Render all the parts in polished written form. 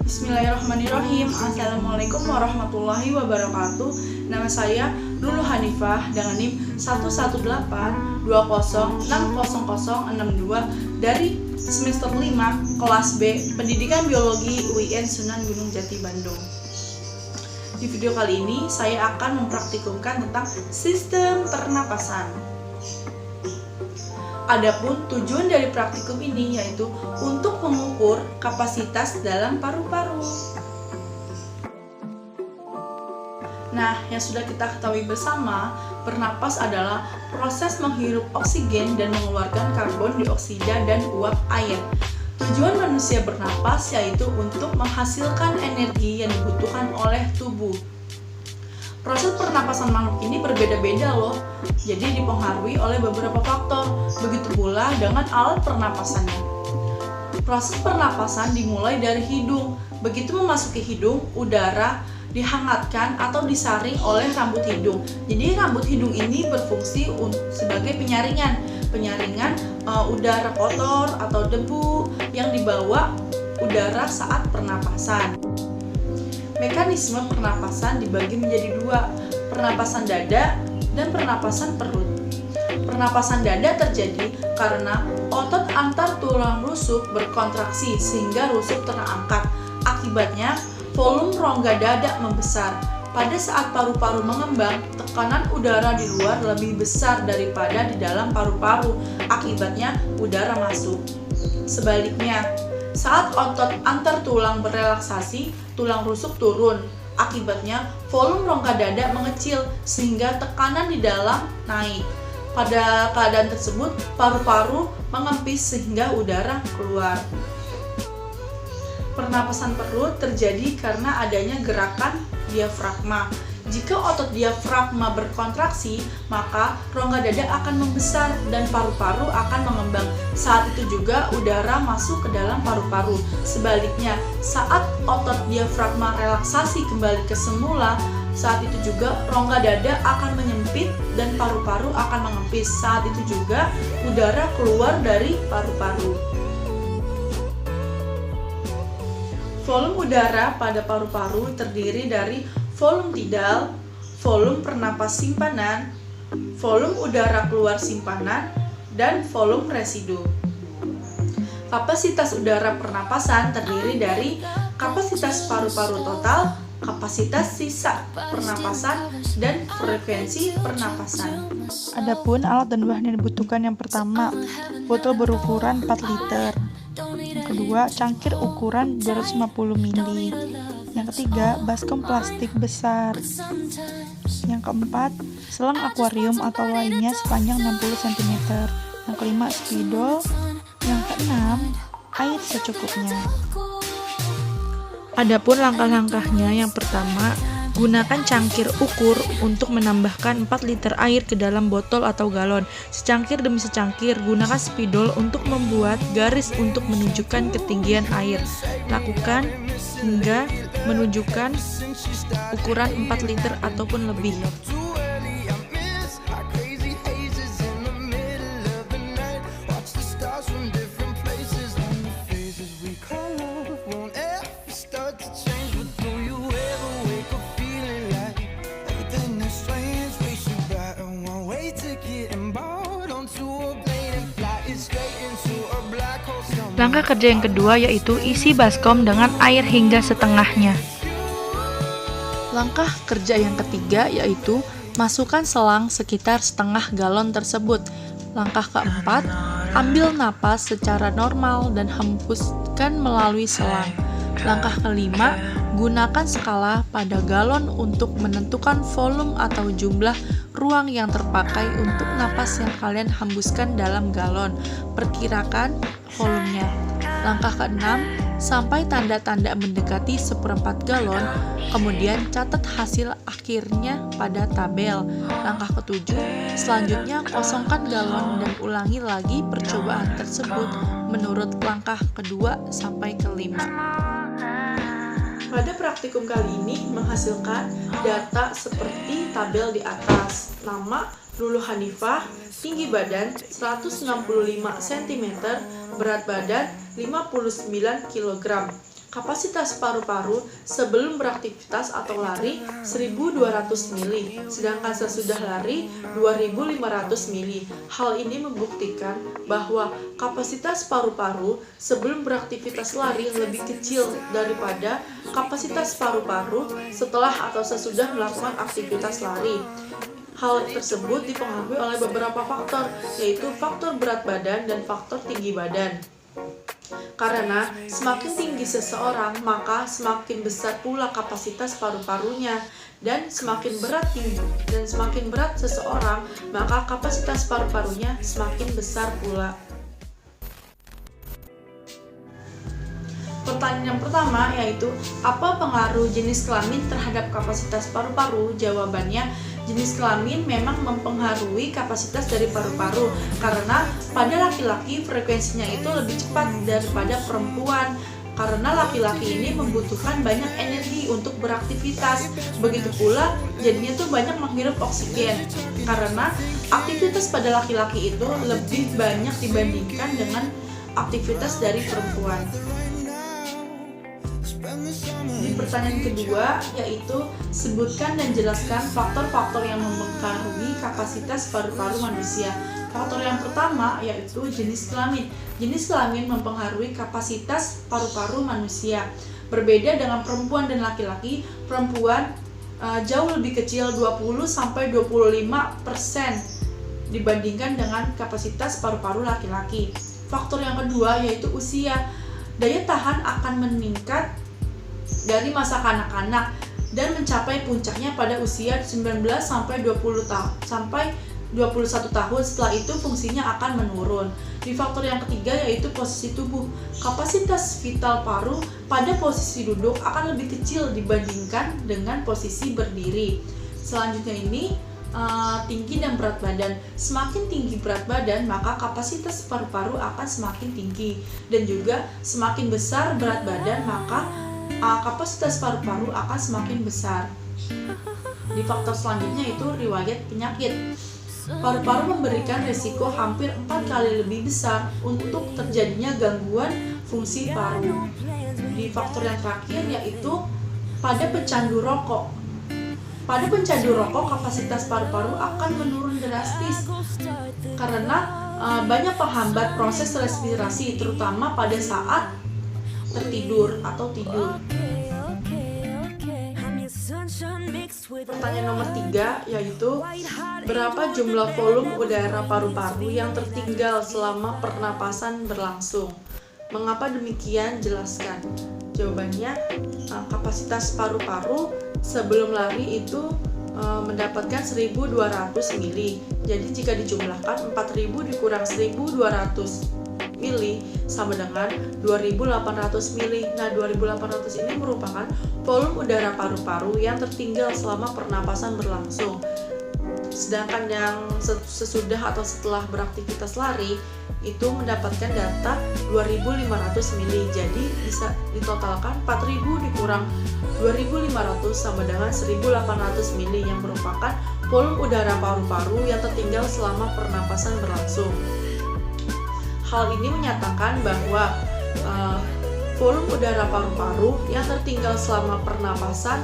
Bismillahirrahmanirrahim. Assalamualaikum warahmatullahi wabarakatuh. Nama saya Lulu Hanifah dengan NIM 11820600062 dari semester 5 kelas B Pendidikan Biologi UIN Sunan Gunung Jati Bandung. Di video kali ini saya akan mempraktikumkan tentang sistem pernapasan. Adapun tujuan dari praktikum ini yaitu untuk mengukur kapasitas dalam paru-paru. Nah, yang sudah kita ketahui bersama, bernapas adalah proses menghirup oksigen dan mengeluarkan karbon dioksida dan uap air. Tujuan manusia bernapas yaitu untuk menghasilkan energi yang dibutuhkan oleh tubuh. Proses pernapasan makhluk ini berbeda-beda loh, jadi dipengaruhi oleh beberapa faktor, begitu pula dengan alat pernapasannya. Proses pernapasan dimulai dari hidung. Begitu memasuki hidung, udara dihangatkan atau disaring oleh rambut hidung. Jadi rambut hidung ini berfungsi sebagai penyaringan udara kotor atau debu yang dibawa udara saat pernapasan. Mekanisme pernapasan dibagi menjadi dua, pernapasan dada dan pernapasan perut. Pernapasan dada terjadi karena otot antar tulang rusuk berkontraksi sehingga rusuk terangkat. Akibatnya, volume rongga dada membesar. Pada saat paru-paru mengembang, tekanan udara di luar lebih besar daripada di dalam paru-paru. Akibatnya, udara masuk. Sebaliknya, saat otot antar tulang berelaksasi, tulang rusuk turun. Akibatnya, volume rongga dada mengecil sehingga tekanan di dalam naik. Pada keadaan tersebut, paru-paru mengempis sehingga udara keluar. Pernapasan perut terjadi karena adanya gerakan diafragma. Jika otot diafragma berkontraksi, maka rongga dada akan membesar dan paru-paru akan mengembang. Saat itu juga udara masuk ke dalam paru-paru. Sebaliknya, saat otot diafragma relaksasi kembali ke semula, saat itu juga rongga dada akan menyempit dan paru-paru akan mengempis. Saat itu juga udara keluar dari paru-paru. Volume udara pada paru-paru terdiri dari volume tidal, volume pernapas simpanan, volume udara keluar simpanan, dan volume residu. Kapasitas udara pernapasan terdiri dari kapasitas paru-paru total, kapasitas sisa pernapasan, dan frekuensi pernapasan. Adapun alat dan bahan yang dibutuhkan, yang pertama, botol berukuran 4 liter. Yang kedua, cangkir ukuran 250 ml. Yang ketiga, baskom plastik besar. Yang keempat, selang akuarium atau lainnya sepanjang 60 cm. Yang kelima, spidol. Yang keenam, air secukupnya. Adapun langkah-langkahnya, yang pertama, gunakan cangkir ukur untuk menambahkan 4 liter air ke dalam botol atau galon. Secangkir demi secangkir, gunakan spidol untuk membuat garis untuk menunjukkan ketinggian air. Lakukan hingga menunjukkan ukuran 4 liter ataupun lebih. Langkah kerja yang kedua yaitu isi baskom dengan air hingga setengahnya. Langkah kerja yang ketiga yaitu masukkan selang sekitar setengah galon tersebut. Langkah keempat, ambil napas secara normal dan hembuskan melalui selang. Langkah kelima, gunakan skala pada galon untuk menentukan volume atau jumlah ruang yang terpakai untuk napas yang kalian hembuskan dalam galon. Perkirakan volumenya. Langkah keenam, sampai tanda-tanda mendekati 1/4 galon, kemudian catat hasil akhirnya pada tabel. Langkah ketujuh, selanjutnya kosongkan galon dan ulangi lagi percobaan tersebut menurut langkah kedua sampai kelima. Pada praktikum kali ini menghasilkan data seperti tabel di atas. Nama Lulu Hanifah, tinggi badan 165 cm, berat badan 59 kg. Kapasitas paru-paru sebelum beraktivitas atau lari 1200 mili, sedangkan sesudah lari 2500 mili. Hal ini membuktikan bahwa kapasitas paru-paru sebelum beraktivitas lari lebih kecil daripada kapasitas paru-paru setelah atau sesudah melakukan aktivitas lari. Hal tersebut dipengaruhi oleh beberapa faktor, yaitu faktor berat badan dan faktor tinggi badan. Karena semakin tinggi seseorang, maka semakin besar pula kapasitas paru-parunya, dan semakin berat seseorang, maka kapasitas paru-parunya semakin besar pula. Pertanyaan yang pertama yaitu, apa pengaruh jenis kelamin terhadap kapasitas paru-paru? Jawabannya, jenis kelamin memang mempengaruhi kapasitas dari paru-paru, karena pada laki-laki frekuensinya itu lebih cepat daripada perempuan. Karena laki-laki ini membutuhkan banyak energi untuk beraktivitas, begitu pula jadinya tuh banyak menghirup oksigen. Karena aktivitas pada laki-laki itu lebih banyak dibandingkan dengan aktivitas dari perempuan. Di pertanyaan kedua yaitu, sebutkan dan jelaskan faktor-faktor yang mempengaruhi kapasitas paru-paru manusia. Faktor yang pertama yaitu jenis kelamin. Jenis kelamin mempengaruhi kapasitas paru-paru manusia. Berbeda dengan perempuan dan laki-laki, perempuan jauh lebih kecil 20-25% dibandingkan dengan kapasitas paru-paru laki-laki. Faktor yang kedua yaitu usia. Daya tahan akan meningkat dari masa kanak-kanak dan mencapai puncaknya pada usia 19-21 tahun. Setelah itu fungsinya akan menurun. Di faktor yang ketiga yaitu posisi tubuh. Kapasitas vital paru pada posisi duduk akan lebih kecil dibandingkan dengan posisi berdiri. Selanjutnya ini tinggi dan berat badan. Semakin tinggi berat badan, maka kapasitas paru-paru akan semakin tinggi, dan juga semakin besar berat badan, maka kapasitas paru-paru akan semakin besar. Di faktor selanjutnya itu riwayat penyakit. Paru-paru memberikan risiko hampir 4 kali lebih besar untuk terjadinya gangguan fungsi paru. Di faktor yang terakhir yaitu pada pecandu rokok. Pada pecandu rokok, kapasitas paru-paru akan menurun drastis karena banyak penghambat proses respirasi, terutama pada saat tertidur atau tidur. Pertanyaan nomor 3 yaitu, berapa jumlah volume udara paru-paru yang tertinggal selama pernapasan berlangsung? Mengapa demikian? Jelaskan. Jawabannya, kapasitas paru-paru sebelum lari itu mendapatkan 1200 mili. Jadi jika dijumlahkan 4000 dikurang 1200 mili sama dengan 2800 mili. Nah, 2800 ini merupakan volume udara paru-paru yang tertinggal selama pernapasan berlangsung. Sedangkan yang sesudah atau setelah beraktivitas lari itu mendapatkan data 2500 mili. Jadi bisa ditotalkan 4000 dikurang 2500 sama dengan 1800 mili, yang merupakan volume udara paru-paru yang tertinggal selama pernapasan berlangsung. Hal ini menyatakan bahwa volume udara paru-paru yang tertinggal selama pernapasan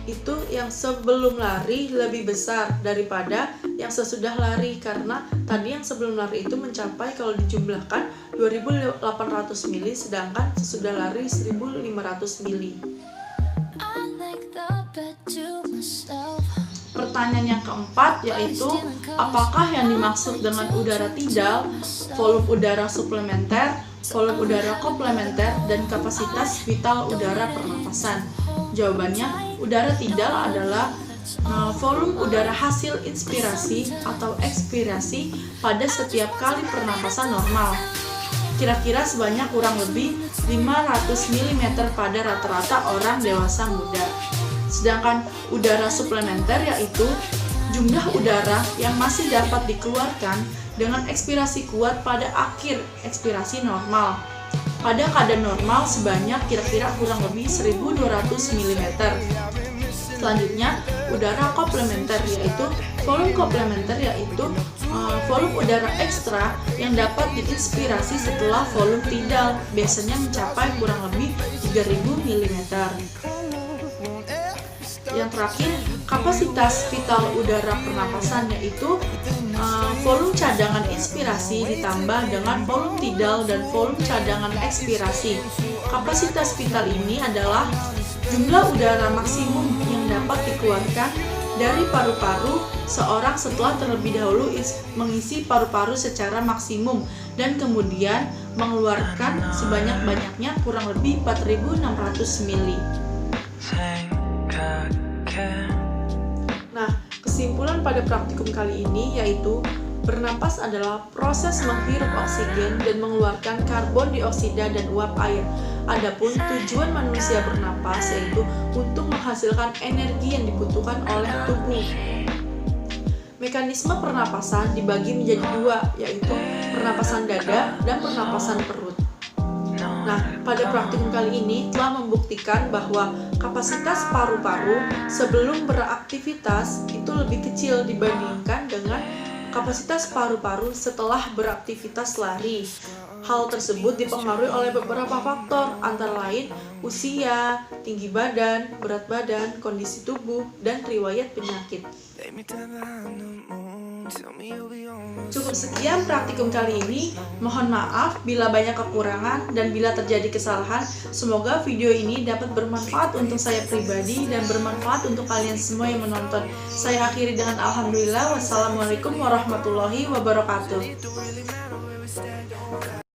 itu yang sebelum lari lebih besar daripada yang sesudah lari, karena tadi yang sebelum lari itu mencapai kalau dijumlahkan 2800 mili, sedangkan sesudah lari 1500 mili. Pertanyaan yang keempat yaitu, apakah yang dimaksud dengan udara tidal, volume udara suplementer, volume udara komplementer, dan kapasitas vital udara pernapasan? Jawabannya, udara tidal adalah volume udara hasil inspirasi atau ekspirasi pada setiap kali pernapasan normal. Kira-kira sebanyak kurang lebih 500 mm pada rata-rata orang dewasa muda. Sedangkan udara suplementer yaitu jumlah udara yang masih dapat dikeluarkan dengan ekspirasi kuat pada akhir ekspirasi normal. Pada keadaan normal sebanyak kira-kira kurang lebih 1200 mm. Selanjutnya, udara komplementer yaitu volume komplementer yaitu volume udara ekstra yang dapat diinspirasi setelah volume tidal, biasanya mencapai kurang lebih 3000 mm. Yang terakhir, kapasitas vital udara pernapasan, yaitu volume cadangan inspirasi ditambah dengan volume tidal dan volume cadangan ekspirasi. Kapasitas vital ini adalah jumlah udara maksimum yang dapat dikeluarkan dari paru-paru seorang setelah terlebih dahulu mengisi paru-paru secara maksimum dan kemudian mengeluarkan sebanyak-banyaknya kurang lebih 4600 mili. Nah, kesimpulan pada praktikum kali ini yaitu bernapas adalah proses menghirup oksigen dan mengeluarkan karbon dioksida dan uap air. Adapun tujuan manusia bernapas yaitu untuk menghasilkan energi yang dibutuhkan oleh tubuh. Mekanisme pernapasan dibagi menjadi dua, yaitu pernapasan dada dan pernapasan perut. Nah, pada praktikum kali ini telah membuktikan bahwa kapasitas paru-paru sebelum beraktivitas itu lebih kecil dibandingkan dengan kapasitas paru-paru setelah beraktivitas lari. Hal tersebut dipengaruhi oleh beberapa faktor, antara lain usia, tinggi badan, berat badan, kondisi tubuh, dan riwayat penyakit. Cukup sekian praktikum kali ini. Mohon maaf bila banyak kekurangan dan bila terjadi kesalahan. Semoga video ini dapat bermanfaat untuk saya pribadi dan bermanfaat untuk kalian semua yang menonton. Saya akhiri dengan alhamdulillah. Wassalamualaikum warahmatullahi wabarakatuh.